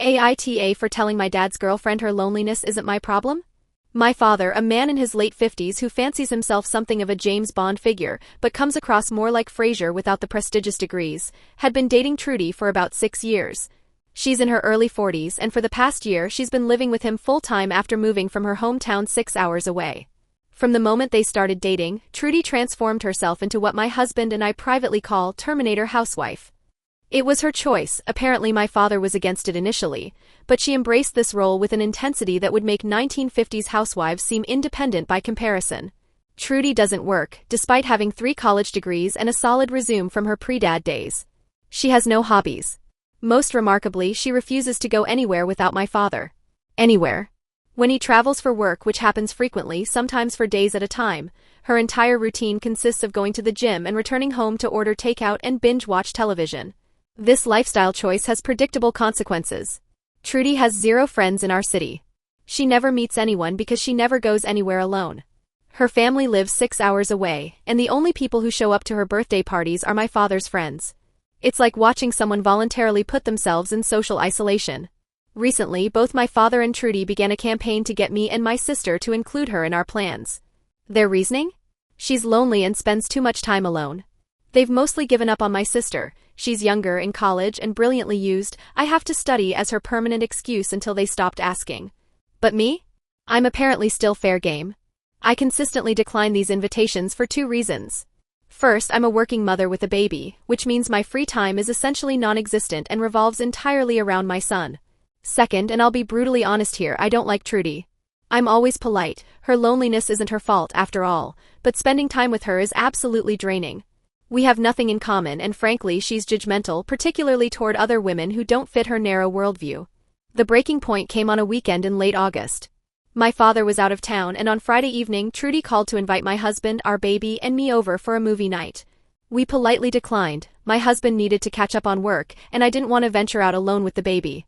AITA for telling my dad's girlfriend her loneliness isn't my problem? My father, a man in his late 50s who fancies himself something of a James Bond figure but comes across more like Frasier without the prestigious degrees, had been dating Trudy for about 6 years. She's in her early 40s, and for the past year she's been living with him full-time after moving from her hometown 6 hours away. From the moment they started dating, Trudy transformed herself into what my husband and I privately call Terminator housewife. It was her choice. Apparently my father was against it initially, but she embraced this role with an intensity that would make 1950s housewives seem independent by comparison. Trudy doesn't work, despite having 3 college degrees and a solid resume from her pre-dad days. She has no hobbies. Most remarkably, she refuses to go anywhere without my father. Anywhere. When he travels for work, which happens frequently, sometimes for days at a time, her entire routine consists of going to the gym and returning home to order takeout and binge-watch television. This lifestyle choice has predictable consequences. Trudy has 0 friends in our city. She never meets anyone because she never goes anywhere alone. Her family lives 6 hours away, and the only people who show up to her birthday parties are my father's friends. It's like watching someone voluntarily put themselves in social isolation. Recently, both my father and Trudy began a campaign to get me and my sister to include her in our plans. Their reasoning? She's lonely and spends too much time alone. They've mostly given up on my sister. She's younger, in college, and brilliantly used "I have to study" as her permanent excuse until they stopped asking. But me? I'm apparently still fair game. I consistently decline these invitations for 2 reasons. First, I'm a working mother with a baby, which means my free time is essentially non-existent and revolves entirely around my son. Second, and I'll be brutally honest here, I don't like Trudy. I'm always polite. Her loneliness isn't her fault, after all, but spending time with her is absolutely draining. We have nothing in common, and frankly she's judgmental, particularly toward other women who don't fit her narrow worldview. The breaking point came on a weekend in late August. My father was out of town, and on Friday evening Trudy called to invite my husband, our baby, and me over for a movie night. We politely declined. My husband needed to catch up on work, and I didn't want to venture out alone with the baby.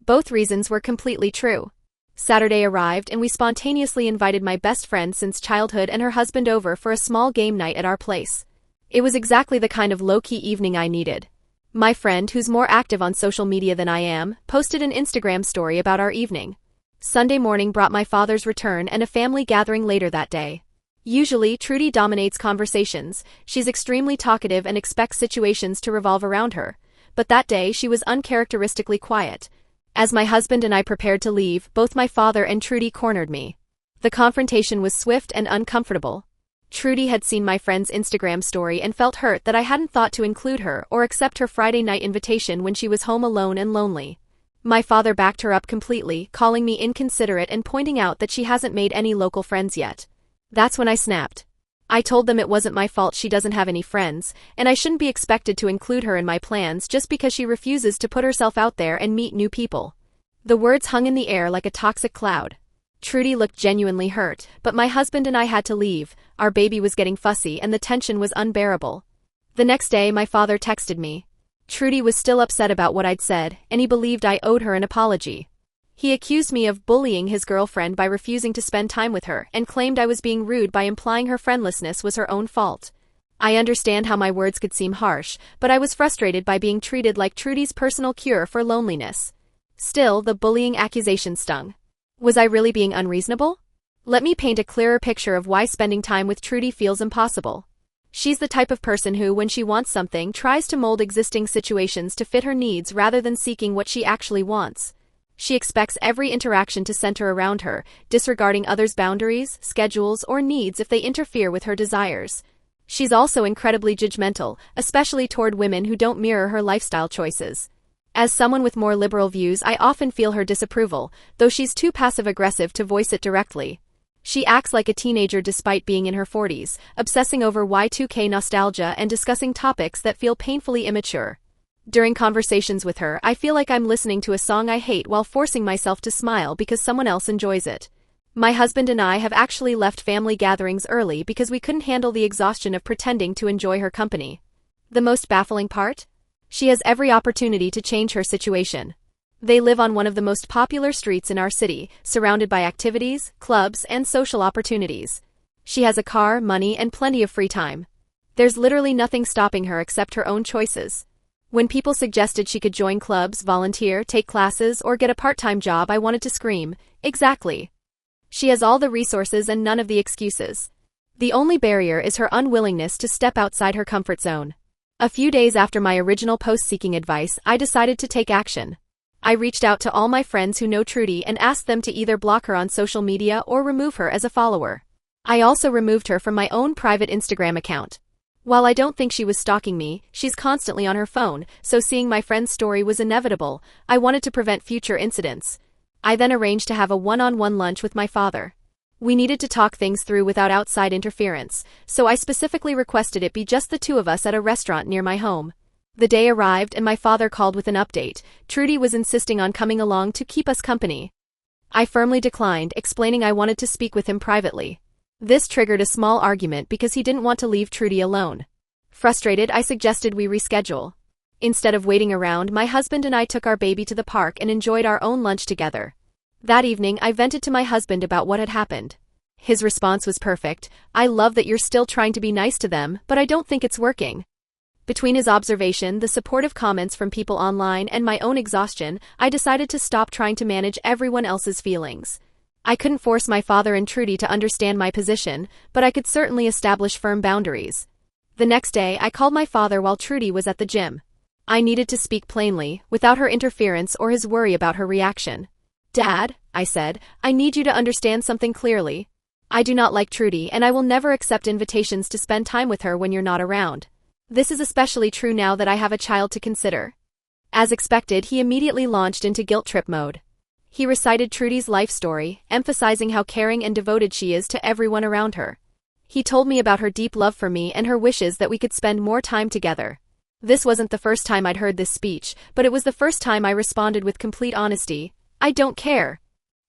Both reasons were completely true. Saturday arrived, and we spontaneously invited my best friend since childhood and her husband over for a small game night at our place. It was exactly the kind of low-key evening I needed. My friend, who's more active on social media than I am, posted an Instagram story about our evening. Sunday morning brought my father's return and a family gathering later that day. Usually, Trudy dominates conversations. She's extremely talkative and expects situations to revolve around her. But that day she was uncharacteristically quiet. As my husband and I prepared to leave, both my father and Trudy cornered me. The confrontation was swift and uncomfortable. Trudy had seen my friend's Instagram story and felt hurt that I hadn't thought to include her or accept her Friday night invitation when she was home alone and lonely. My father backed her up completely, calling me inconsiderate and pointing out that she hasn't made any local friends yet. That's when I snapped. I told them it wasn't my fault she doesn't have any friends, and I shouldn't be expected to include her in my plans just because she refuses to put herself out there and meet new people. The words hung in the air like a toxic cloud. Trudy looked genuinely hurt, but my husband and I had to leave. Our baby was getting fussy and the tension was unbearable. The next day my father texted me. Trudy was still upset about what I'd said, and he believed I owed her an apology. He accused me of bullying his girlfriend by refusing to spend time with her and claimed I was being rude by implying her friendlessness was her own fault. I understand how my words could seem harsh, but I was frustrated by being treated like Trudy's personal cure for loneliness. Still, the bullying accusation stung. Was I really being unreasonable? Let me paint a clearer picture of why spending time with Trudy feels impossible. She's the type of person who, when she wants something, tries to mold existing situations to fit her needs rather than seeking what she actually wants. She expects every interaction to center around her, disregarding others' boundaries, schedules, or needs if they interfere with her desires. She's also incredibly judgmental, especially toward women who don't mirror her lifestyle choices. As someone with more liberal views, I often feel her disapproval, though she's too passive-aggressive to voice it directly. She acts like a teenager despite being in her 40s, obsessing over Y2K nostalgia and discussing topics that feel painfully immature. During conversations with her, I feel like I'm listening to a song I hate while forcing myself to smile because someone else enjoys it. My husband and I have actually left family gatherings early because we couldn't handle the exhaustion of pretending to enjoy her company. The most baffling part? She has every opportunity to change her situation. They live on one of the most popular streets in our city, surrounded by activities, clubs, and social opportunities. She has a car, money, and plenty of free time. There's literally nothing stopping her except her own choices. When people suggested she could join clubs, volunteer, take classes, or get a part-time job, I wanted to scream, exactly. She has all the resources and none of the excuses. The only barrier is her unwillingness to step outside her comfort zone. A few days after my original post seeking advice, I decided to take action. I reached out to all my friends who know Trudy and asked them to either block her on social media or remove her as a follower. I also removed her from my own private Instagram account. While I don't think she was stalking me, she's constantly on her phone, so seeing my friend's story was inevitable. I wanted to prevent future incidents. I then arranged to have a one-on-one lunch with my father. We needed to talk things through without outside interference, so I specifically requested it be just the two of us at a restaurant near my home. The day arrived and my father called with an update. Trudy was insisting on coming along to keep us company. I firmly declined, explaining I wanted to speak with him privately. This triggered a small argument because he didn't want to leave Trudy alone. Frustrated, I suggested we reschedule. Instead of waiting around, my husband and I took our baby to the park and enjoyed our own lunch together. That evening, I vented to my husband about what had happened. His response was perfect. I love that you're still trying to be nice to them, but I don't think it's working. Between his observation, the supportive comments from people online, and my own exhaustion, I decided to stop trying to manage everyone else's feelings. I couldn't force my father and Trudy to understand my position, but I could certainly establish firm boundaries. The next day, I called my father while Trudy was at the gym. I needed to speak plainly, without her interference or his worry about her reaction. Dad, I said, I need you to understand something clearly. I do not like Trudy, and I will never accept invitations to spend time with her when you're not around. This is especially true now that I have a child to consider. As expected, he immediately launched into guilt trip mode. He recited Trudy's life story, emphasizing how caring and devoted she is to everyone around her. He told me about her deep love for me and her wishes that we could spend more time together. This wasn't the first time I'd heard this speech, but it was the first time I responded with complete honesty. I don't care.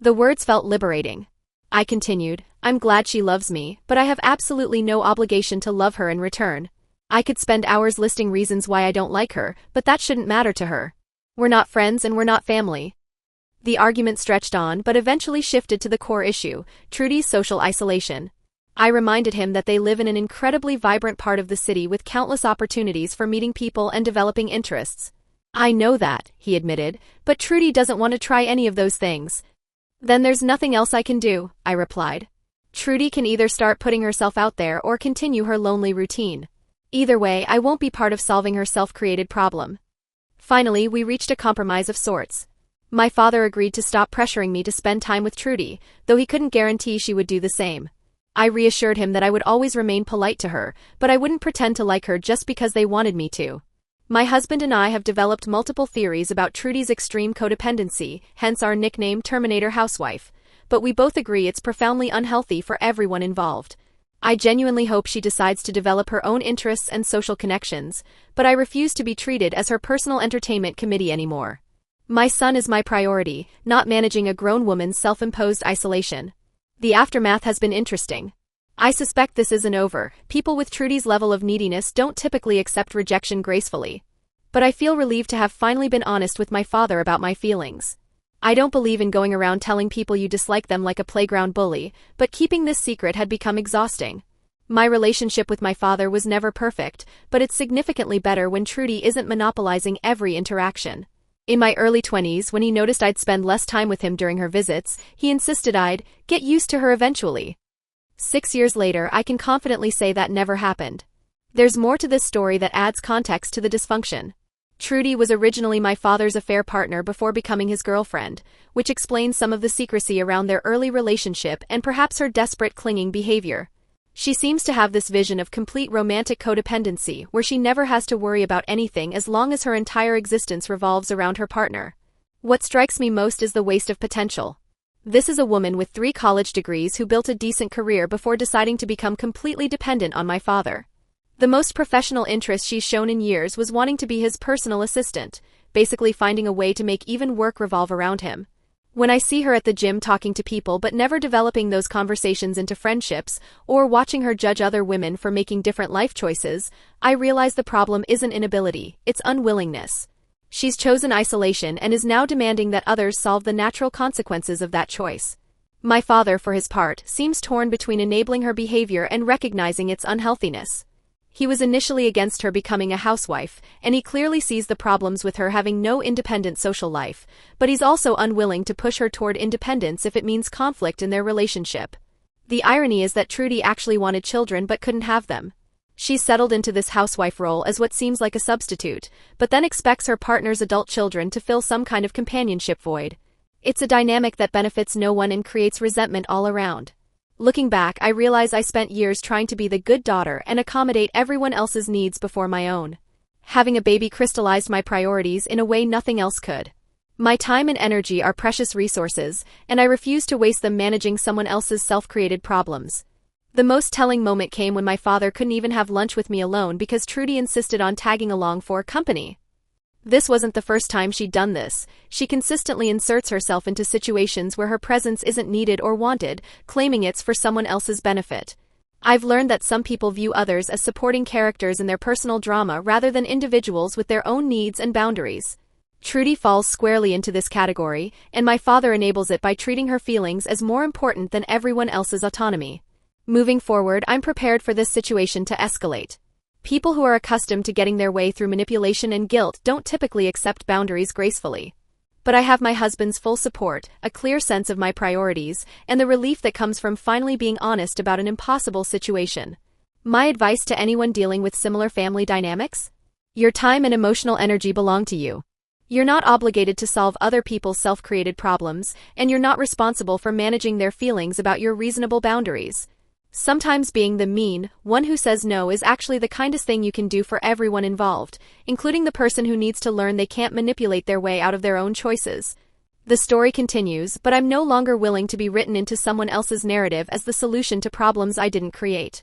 The words felt liberating. I continued, I'm glad she loves me, but I have absolutely no obligation to love her in return. I could spend hours listing reasons why I don't like her, but that shouldn't matter to her. We're not friends and we're not family. The argument stretched on but eventually shifted to the core issue, Trudy's social isolation. I reminded him that they live in an incredibly vibrant part of the city with countless opportunities for meeting people and developing interests. I know that, he admitted, but Trudy doesn't want to try any of those things. Then there's nothing else I can do, I replied. Trudy can either start putting herself out there or continue her lonely routine. Either way, I won't be part of solving her self-created problem. Finally, we reached a compromise of sorts. My father agreed to stop pressuring me to spend time with Trudy, though he couldn't guarantee she would do the same. I reassured him that I would always remain polite to her, but I wouldn't pretend to like her just because they wanted me to. My husband and I have developed multiple theories about Trudy's extreme codependency, hence our nickname Terminator Housewife, but we both agree it's profoundly unhealthy for everyone involved. I genuinely hope she decides to develop her own interests and social connections, but I refuse to be treated as her personal entertainment committee anymore. My son is my priority, not managing a grown woman's self-imposed isolation. The aftermath has been interesting. I suspect this isn't over. People with Trudy's level of neediness don't typically accept rejection gracefully. But I feel relieved to have finally been honest with my father about my feelings. I don't believe in going around telling people you dislike them like a playground bully, but keeping this secret had become exhausting. My relationship with my father was never perfect, but it's significantly better when Trudy isn't monopolizing every interaction. In my early 20s, when he noticed I'd spend less time with him during her visits, he insisted I'd get used to her eventually. 6 years later, I can confidently say that never happened. There's more to this story that adds context to the dysfunction. Trudy was originally my father's affair partner before becoming his girlfriend, which explains some of the secrecy around their early relationship and perhaps her desperate clinging behavior. She seems to have this vision of complete romantic codependency where she never has to worry about anything as long as her entire existence revolves around her partner. What strikes me most is the waste of potential. This is a woman with 3 college degrees who built a decent career before deciding to become completely dependent on my father. The most professional interest she's shown in years was wanting to be his personal assistant, basically finding a way to make even work revolve around him. When I see her at the gym talking to people but never developing those conversations into friendships, or watching her judge other women for making different life choices, I realize the problem isn't inability, it's unwillingness. She's chosen isolation and is now demanding that others solve the natural consequences of that choice. My father, for his part, seems torn between enabling her behavior and recognizing its unhealthiness. He was initially against her becoming a housewife, and he clearly sees the problems with her having no independent social life, but he's also unwilling to push her toward independence if it means conflict in their relationship. The irony is that Trudy actually wanted children but couldn't have them. She's settled into this housewife role as what seems like a substitute, but then expects her partner's adult children to fill some kind of companionship void. It's a dynamic that benefits no one and creates resentment all around. Looking back, I realize I spent years trying to be the good daughter and accommodate everyone else's needs before my own. Having a baby crystallized my priorities in a way nothing else could. My time and energy are precious resources, and I refuse to waste them managing someone else's self-created problems. The most telling moment came when my father couldn't even have lunch with me alone because Trudy insisted on tagging along for company. This wasn't the first time she'd done this. She consistently inserts herself into situations where her presence isn't needed or wanted, claiming it's for someone else's benefit. I've learned that some people view others as supporting characters in their personal drama rather than individuals with their own needs and boundaries. Trudy falls squarely into this category, and my father enables it by treating her feelings as more important than everyone else's autonomy. Moving forward, I'm prepared for this situation to escalate. People who are accustomed to getting their way through manipulation and guilt don't typically accept boundaries gracefully. But I have my husband's full support, a clear sense of my priorities, and the relief that comes from finally being honest about an impossible situation. My advice to anyone dealing with similar family dynamics? Your time and emotional energy belong to you. You're not obligated to solve other people's self-created problems, and you're not responsible for managing their feelings about your reasonable boundaries. Sometimes being the mean one who says no is actually the kindest thing you can do for everyone involved, including the person who needs to learn they can't manipulate their way out of their own choices. The story continues, but I'm no longer willing to be written into someone else's narrative as the solution to problems I didn't create.